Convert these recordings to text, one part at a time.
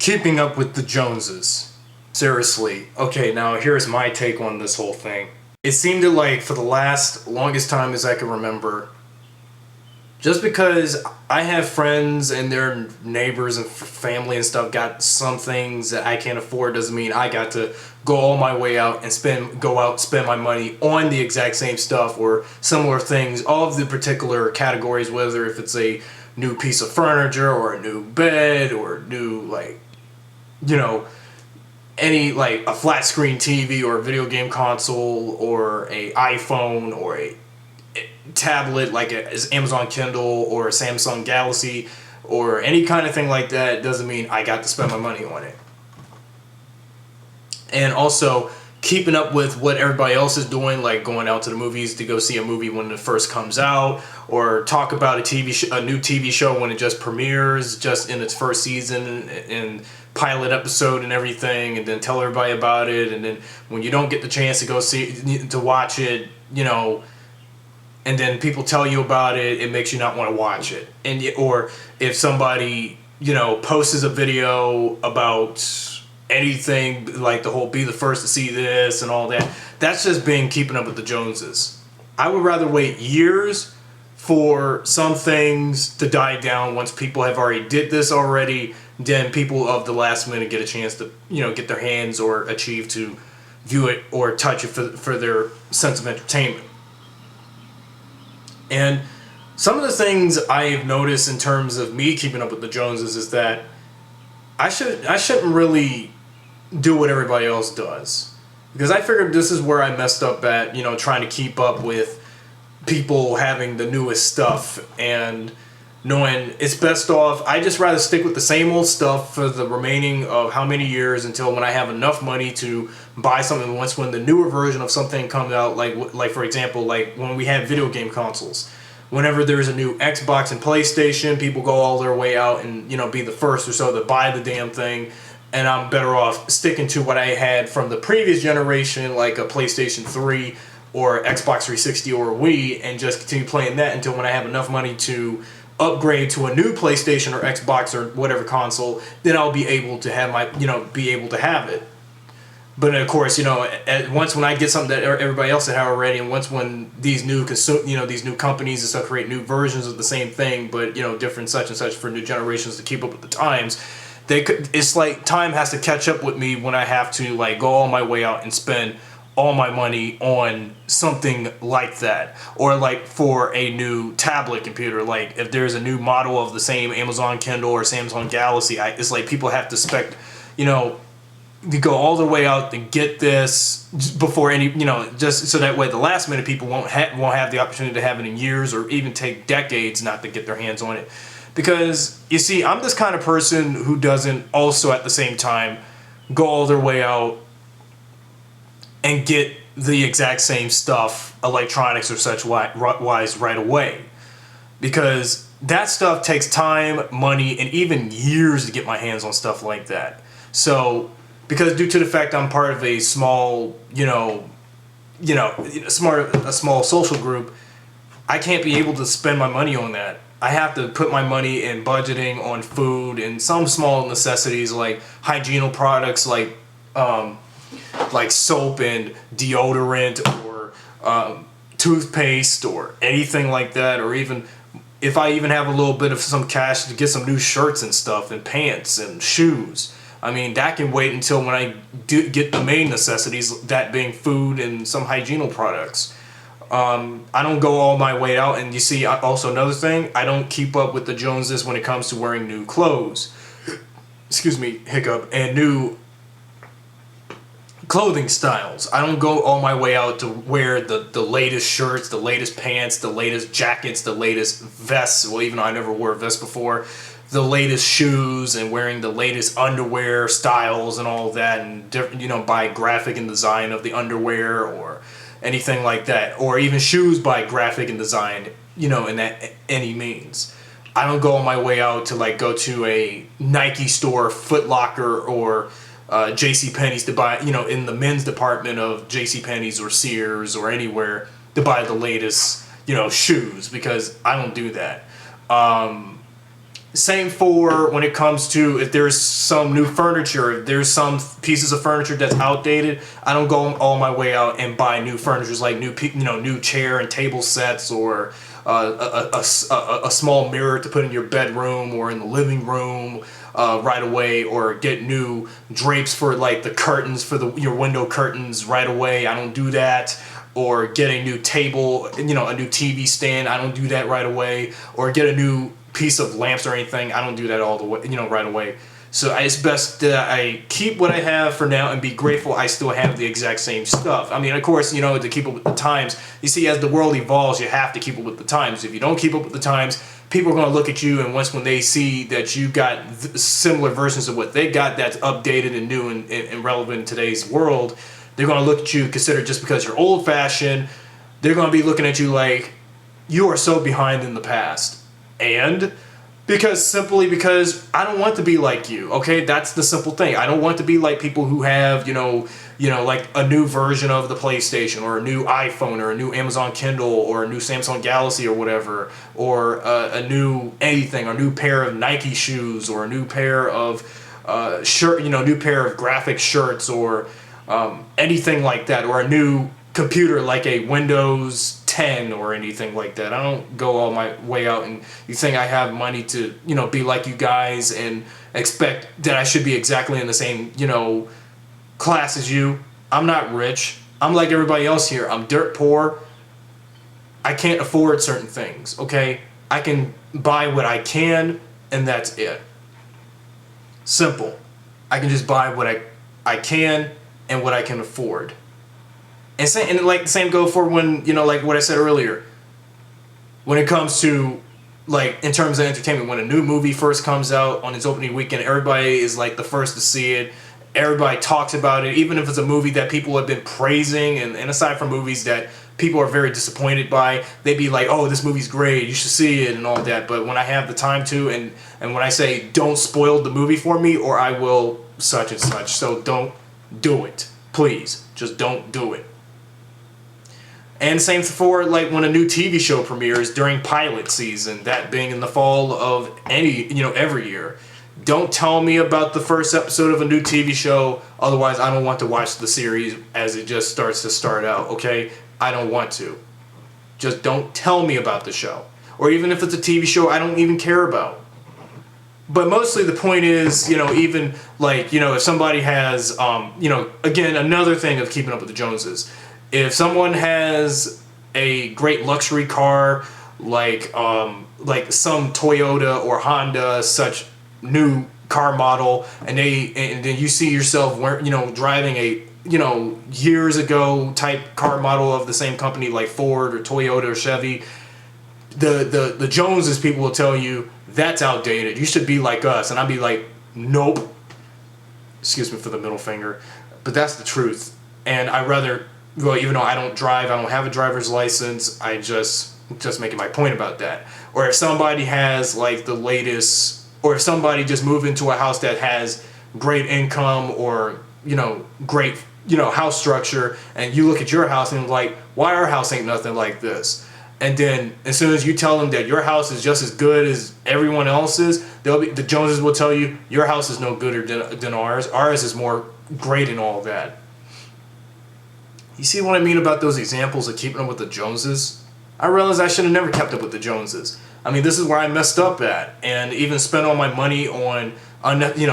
Keeping up with the Joneses. Seriously. Okay, now here's my take on this whole thing. It seemed to, like, for the longest time as I can remember, just because I have friends and their neighbors and family and stuff got some things that I can't afford doesn't mean I got to go all my way out and spend my money on the exact same stuff or similar things, all of the particular categories, whether if it's a new piece of furniture or a new bed or new, like, any, like, a flat screen TV or a video game console or a iPhone or a tablet like an Amazon Kindle or a Samsung Galaxy or any kind of thing like that doesn't mean I got to spend my money on it. And also keeping up with what everybody else is doing, like going out to the movies to go see a movie when it first comes out, or talk about a new TV show when it just premieres, just in its first season and pilot episode and everything, and then tell everybody about it, and then when you don't get the chance to watch it, and then people tell you about it, it makes you not want to watch it. Or if somebody, posts a video about anything, like the whole be the first to see this and all that, that's just being keeping up with the Joneses. I would rather wait years for some things to die down once people have already did this already, then people of the last minute get a chance to, get their hands or achieve to view it or touch it for their sense of entertainment. And some of the things I've noticed in terms of me keeping up with the Joneses is that I shouldn't really do what everybody else does. Because I figured this is where I messed up at, trying to keep up with people having the newest stuff and knowing it's best off. I just rather stick with the same old stuff for the remaining of how many years until when I have enough money to buy something once when the newer version of something comes out, like for example, like when we had video game consoles. Whenever there's a new Xbox and PlayStation, people go all their way out and, be the first or so to buy the damn thing. And I'm better off sticking to what I had from the previous generation, like a PlayStation 3 or Xbox 360 or a Wii, and just continue playing that until when I have enough money to upgrade to a new PlayStation or Xbox or whatever console, then I'll be able to have have it. But of course, once when I get something that everybody else had already, and once when these new these new companies and stuff create new versions of the same thing, but different such and such for new generations to keep up with the times, it's like time has to catch up with me when I have to, like, go all my way out and spend all my money on something like that. Or like for a new tablet computer, like if there's a new model of the same Amazon Kindle or Samsung Galaxy, it's like people have to to go all the way out to get this before any, just so that way the last minute people won't have the opportunity to have it in years or even take decades not to get their hands on it. Because, you see, I'm this kind of person who doesn't also at the same time go all their way out and get the exact same stuff, electronics or such wise, right away. Because that stuff takes time, money, and even years to get my hands on stuff like that. So, because due to the fact I'm part of a small, a small social group, I can't be able to spend my money on that. I have to put my money in budgeting on food and some small necessities like hygienic products like soap and deodorant or toothpaste or anything like that, or even if I even have a little bit of some cash to get some new shirts and stuff and pants and shoes. I mean, that can wait until when I get the main necessities, that being food and some hygienic products. I don't go all my way out, and you see, also another thing, I don't keep up with the Joneses when it comes to wearing new clothes. Excuse me, hiccup. And new clothing styles. I don't go all my way out to wear the latest shirts, the latest pants, the latest jackets, the latest vests. Well, even though I never wore a vest before. The latest shoes and wearing the latest underwear styles and all of that, and by graphic and design of the underwear or anything like that, or even shoes by graphic and design, in that any means. I don't go on my way out to go to a Nike store, Foot Locker, or JCPenney's to buy, in the men's department of JCPenney's or Sears or anywhere to buy the latest, shoes, because I don't do that. Same for when it comes to if there's some new furniture, if there's some pieces of furniture that's outdated, I don't go all my way out and buy new furniture, like new chair and table sets, or a small mirror to put in your bedroom or in the living room right away, or get new drapes for like the curtains for your window curtains right away. I don't do that. Or get a new table, a new TV stand. I don't do that right away. Or get a new piece of lamps or anything. I don't do that all the way, right away. So it's best that I keep what I have for now and be grateful I still have the exact same stuff. I mean, of course, to keep up with the times. You see, as the world evolves, you have to keep up with the times. If you don't keep up with the times, people are going to look at you, and when they see that you got similar versions of what they got that's updated and new and relevant in today's world, they're going to look at you, consider just because you're old-fashioned, they're going to be looking at you like you are so behind in the past. And simply because I don't want to be like you, okay? That's the simple thing. I don't want to be like people who have, like a new version of the PlayStation, or a new iPhone, or a new Amazon Kindle, or a new Samsung Galaxy, or whatever, or a new anything, or a new pair of Nike shoes, or a new pair of new pair of graphic shirts, or anything like that, or a new computer like a Windows 10 or anything like that. I don't go all my way out and you think I have money to, be like you guys and expect that I should be exactly in the same, class as you. I'm not rich. I'm like everybody else here. I'm dirt poor. I can't afford certain things, okay? I can buy what I can, and that's it. Simple. I can just buy what I can and what I can afford. And the same go for when, like what I said earlier, when it comes to, like, in terms of entertainment, when a new movie first comes out on its opening weekend, everybody is like the first to see it. Everybody talks about it, even if it's a movie that people have been praising, and aside from movies that people are very disappointed by, they'd be like, oh, this movie's great, you should see it, and all that. But when I have the time to, and when I say, don't spoil the movie for me, or I will such and such, so don't do it. Please, just don't do it. And same for like when a new TV show premieres during pilot season, that being in the fall of every year. Don't tell me about the first episode of a new TV show, otherwise I don't want to watch the series as it just start out, okay? I don't want to. Just don't tell me about the show. Or even if it's a TV show I don't even care about. But mostly the point is, even like, if somebody has, again, another thing of keeping up with the Joneses. If someone has a great luxury car, like some Toyota or Honda, such new car model, and then you see yourself, driving a, years ago type car model of the same company, like Ford or Toyota or Chevy, the Joneses people will tell you, that's outdated. You should be like us. And I'd be like, nope. Excuse me for the middle finger. But that's the truth. And I rather, even though I don't drive, I don't have a driver's license, I just making my point about that. Or if somebody has like the latest, or if somebody just moved into a house that has great income, or, great, house structure, and you look at your house and like, why our house ain't nothing like this? And then as soon as you tell them that your house is just as good as everyone else's, the Joneses will tell you your house is no gooder than ours. Ours is more great and all that. You see what I mean about those examples of keeping up with the Joneses? I realized I should have never kept up with the Joneses. I mean, this is where I messed up at, and even spent all my money on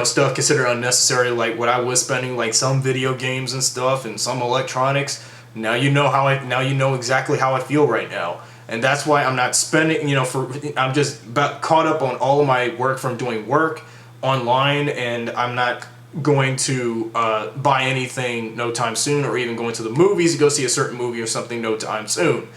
stuff considered unnecessary, like what I was spending, like some video games and stuff, and some electronics. Now you know exactly how I feel right now. And that's why I'm not spending, I'm just about caught up on all of my work from doing work online, and I'm not going to buy anything no time soon, or even going to the movies to go see a certain movie or something no time soon.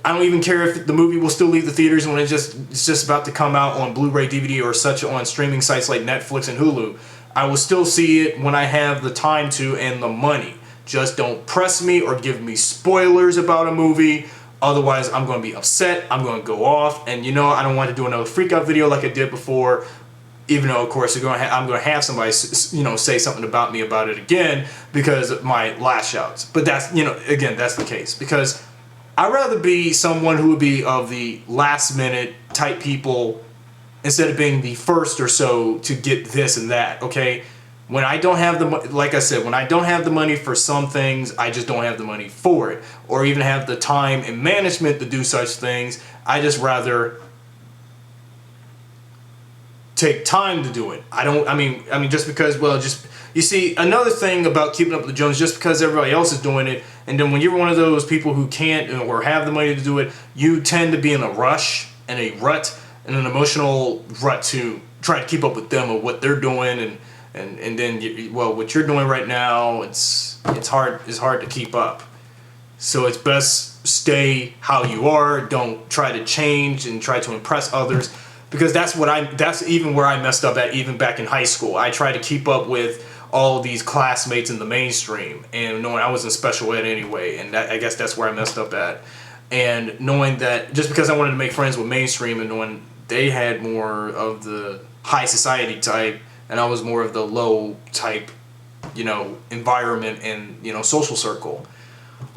I don't even care if the movie will still leave the theaters when it's just about to come out on Blu-ray, DVD, or such on streaming sites like Netflix and Hulu. I will still see it when I have the time to and the money. Just don't press me or give me spoilers about a movie. Otherwise, I'm going to be upset. I'm going to go off. And I don't want to do another freak out video like I did before. Even though, of course, I'm going to have somebody, say something about me about it again because of my lash outs. But that's, again, that's the case. Because I'd rather be someone who would be of the last minute type people instead of being the first or so to get this and that, okay? When I don't have the, like I said, when I don't have the money for some things, I just don't have the money for it, or even have the time and management to do such things. I just rather take time to do it. I mean, just because, well, just, you see, another thing about keeping up with the Joneses, just because everybody else is doing it, and then when you're one of those people who can't or have the money to do it, you tend to be in a rush and a rut and an emotional rut to try to keep up with them or what they're doing, and then well, what you're doing right now, it's hard to keep up. So it's best stay how you are. Don't try to change and try to impress others, because that's even where I messed up at, even back in high school. I tried to keep up with all these classmates in the mainstream, and knowing I was in special ed anyway, and I guess that's where I messed up at. And knowing that just because I wanted to make friends with mainstream, and knowing they had more of the high society type and I was more of the low type, environment and, social circle.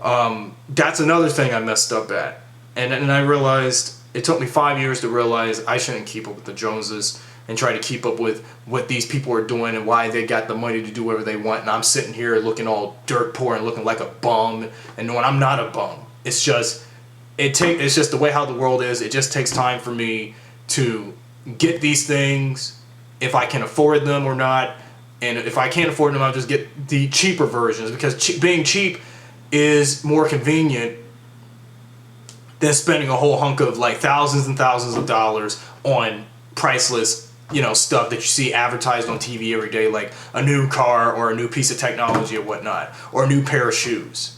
That's another thing I messed up at. And I realized, it took me 5 years to realize I shouldn't keep up with the Joneses and try to keep up with what these people are doing and why they got the money to do whatever they want. And I'm sitting here looking all dirt poor and looking like a bum and knowing I'm not a bum. It's just, it's just the way how the world is. It just takes time for me to get these things, if I can afford them or not. And if I can't afford them, I'll just get the cheaper versions, because being cheap is more convenient than spending a whole hunk of like thousands and thousands of dollars on priceless, stuff that you see advertised on TV every day, like a new car or a new piece of technology or whatnot, or a new pair of shoes.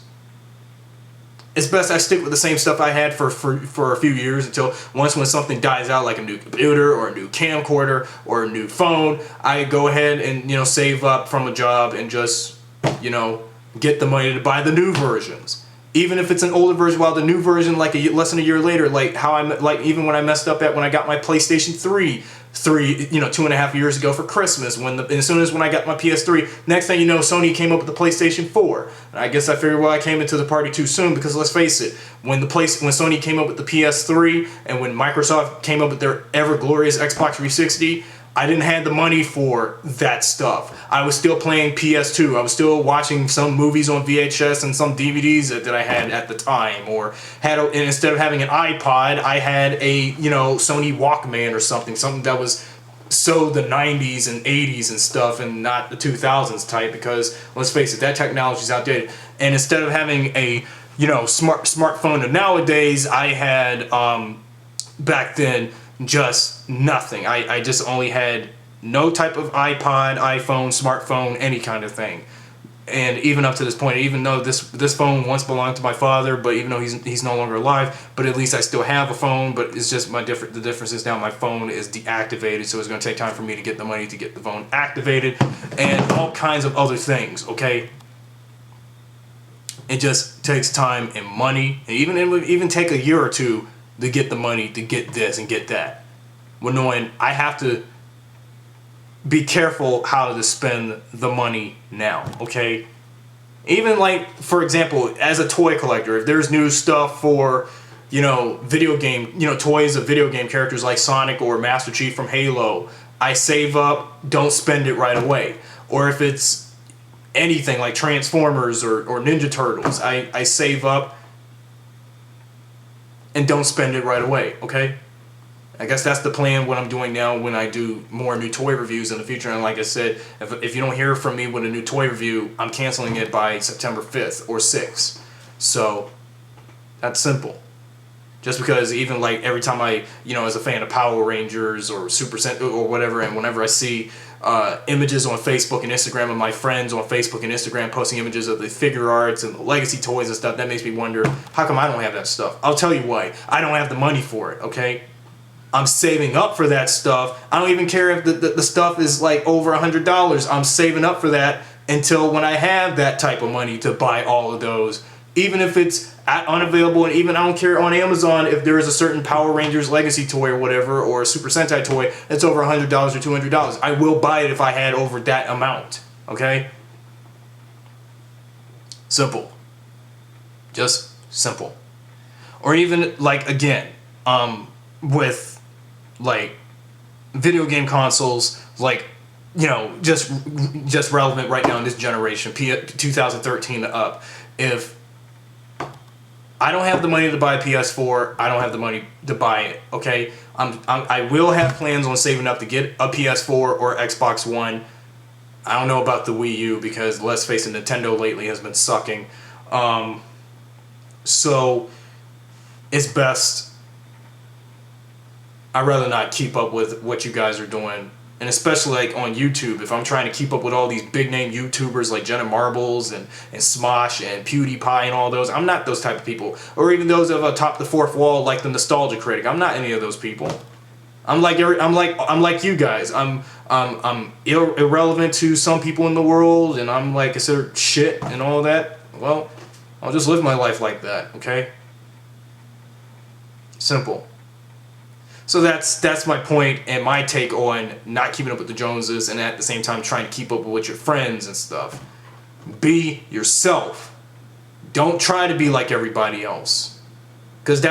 It's best I stick with the same stuff I had for a few years, until when something dies out, like a new computer or a new camcorder or a new phone, I go ahead and, save up from a job and just, get the money to buy the new versions. Even if it's an older version, while the new version, like less than a year later, even when I messed up at when I got my PlayStation 3, 2.5 years ago for Christmas, as soon as I got my PS3, next thing you know, Sony came up with the PlayStation 4. And I guess I figured, well, I came into the party too soon, because let's face it, when Sony came up with the PS3 and when Microsoft came up with their ever glorious Xbox 360, I didn't have the money for that stuff. I was still playing PS2. I was still watching some movies on VHS and some DVDs that I had at the time, and instead of having an iPod, I had a Sony Walkman or something that was so the 90s and 80s and stuff, and not the 2000s type, because let's face it, that technology is outdated. And instead of having a smartphone of nowadays, I had back then just nothing. I just only had no type of iPod, iPhone, smartphone, any kind of thing. And even up to this point, even though this phone once belonged to my father, but even though he's no longer alive, but at least I still have a phone. But it's just the difference is now my phone is deactivated, so it's going to take time for me to get the money to get the phone activated, and all kinds of other things. Okay, it just takes time and money, and it would even take a year or two to get the money to get this and get that. When knowing I have to be careful how to spend the money now, okay? Even like, for example, as a toy collector, if there's new stuff for, video game, toys of video game characters like Sonic or Master Chief from Halo, I save up, don't spend it right away. Or if it's anything like Transformers or Ninja Turtles, I save up and don't spend it right away, okay? I guess that's the plan, what I'm doing now when I do more new toy reviews in the future. And like I said, if you don't hear from me with a new toy review, I'm canceling it by September 5th or 6th. So, that's simple. Just because even like every time I, as a fan of Power Rangers or Super Sentai or whatever, and whenever I see images on Facebook and Instagram of my friends on Facebook and Instagram posting images of the figure arts and the legacy toys and stuff, that makes me wonder, how come I don't have that stuff? I'll tell you why. I don't have the money for it, okay? I'm saving up for that stuff. I don't even care if the stuff is like over $100. I'm saving up for that until when I have that type of money to buy all of those. Even if it's unavailable, and even I don't care on Amazon if there is a certain Power Rangers legacy toy or whatever, or a Super Sentai toy that's over $100 or $200. I will buy it if I had over that amount. Okay? Simple. Just simple. Or even like again, with like video game consoles, like, you know, just relevant right now in this generation, 2013 to up. If I don't have the money to buy a PS4, I don't have the money to buy it, okay? I will have plans on saving up to get a PS4 or Xbox One. I don't know about the Wii U because, let's face it, Nintendo lately has been sucking. So it's best, I'd rather not keep up with what you guys are doing. And especially like on YouTube, if I'm trying to keep up with all these big name YouTubers like Jenna Marbles and Smosh and PewDiePie and all those, I'm not those type of people. Or even those of atop the fourth wall like the Nostalgia Critic. I'm not any of those people. I'm like you guys. I'm irrelevant to some people in the world, and I'm like considered shit and all that. Well, I'll just live my life like that, okay? Simple. So that's my point and my take on not keeping up with the Joneses, and at the same time trying to keep up with your friends and stuff. Be yourself. Don't try to be like everybody else. Because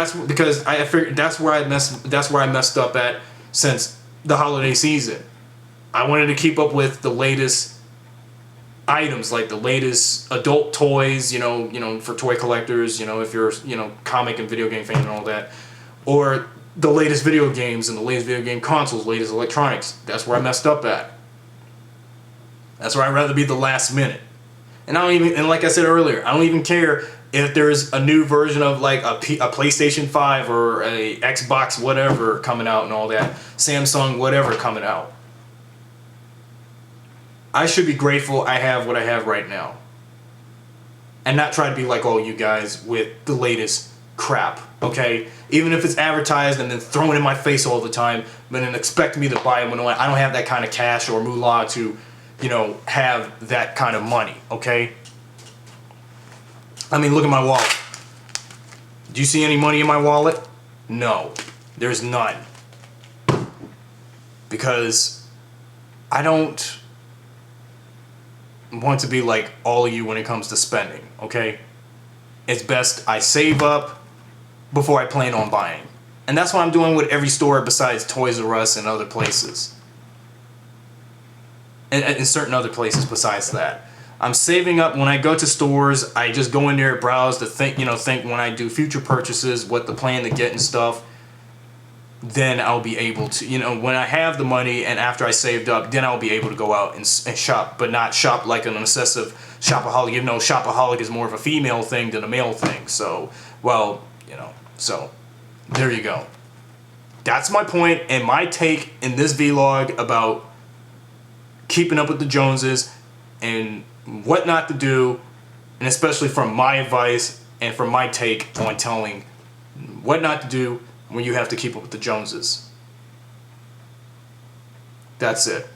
I figured that's where I messed up at since the holiday season. I wanted to keep up with the latest items, like the latest adult toys, you know, for toy collectors, you know, if you're, you know, comic and video game fan and all that, or the latest video games and the latest video game consoles, latest electronics. That's where I messed up at. That's where I'd rather be the last minute. And like I said earlier, I don't even care if there's a new version of like a PlayStation 5 or a Xbox whatever coming out and all that, Samsung whatever coming out. I should be grateful I have what I have right now. And not try to be like all you guys with the latest crap, okay? Even if it's advertised and then thrown in my face all the time, but then expect me to buy it when I don't have that kind of cash or moolah to, you know, have that kind of money, okay? I mean, look at my wallet. Do you see any money in my wallet? No, there's none. Because I don't want to be like all of you when it comes to spending, okay? It's best I save up before I plan on buying. And that's what I'm doing with every store besides Toys R Us and other places. And certain other places besides that. I'm saving up. When I go to stores, I just go in there, browse to think when I do future purchases, what the plan to get and stuff. Then I'll be able to, you know, when I have the money and after I saved up, then I'll be able to go out and shop, but not shop like an obsessive shopaholic. You know, shopaholic is more of a female thing than a male thing. So, well, you know, so there you go. That's my point and my take in this vlog about keeping up with the Joneses and what not to do, and especially from my advice and from my take on telling what not to do when you have to keep up with the Joneses. That's it.